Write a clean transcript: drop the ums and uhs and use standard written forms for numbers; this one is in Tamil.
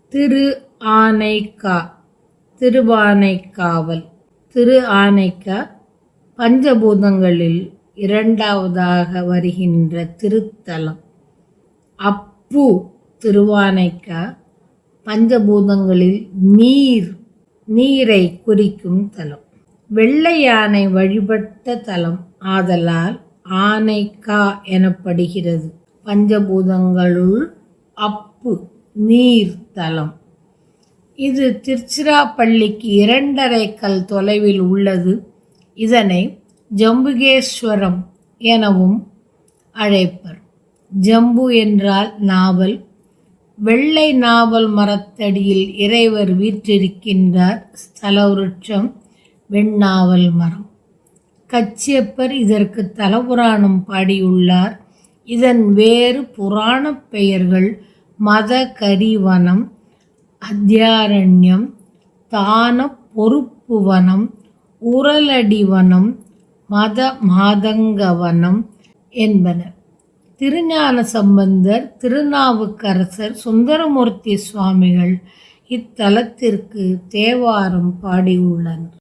திரு ஆனைக்கா, திருவானைக்காவல். திரு ஆனைக்கா பஞ்சபூதங்களில் இரண்டாவதாக வருகின்ற திருத்தலம். அப்பு திருவானைக்கா பஞ்சபூதங்களில் நீரை குறிக்கும் தலம். வெள்ளை யானை வழிபட்ட தலம் ஆதலால் ஆனைக்கா எனப்படுகிறது. பஞ்சபூதங்களுள் அப்பு நீர் தலம். இது திருச்சிராப்பள்ளிக்கு 2½ கல் தொலைவில் உள்ளது. இதனை ஜம்புகேஸ்வரம் எனவும் அழைப்பர். ஜம்பு என்றால் நாவல். வெள்ளை நாவல் மரத்தடியில் இறைவர் வீற்றிருக்கின்றார். ஸ்தல விருட்சம் வெண்ணாவல் மரம். கச்சியப்பர் இதற்கு தலபுராணம் பாடியுள்ளார். இதன் வேறு புராணப் பெயர்கள் மதகரிவனம், அத்யாரண்யம், தான பொறுப்புவனம், உரலடிவனம், மாதங்கவனம் என்பன. திருஞான சம்பந்தர், திருநாவுக்கரசர், சுந்தரமூர்த்தி சுவாமிகள் இத்தலத்திற்கு தேவாரம் பாடியுள்ளனர்.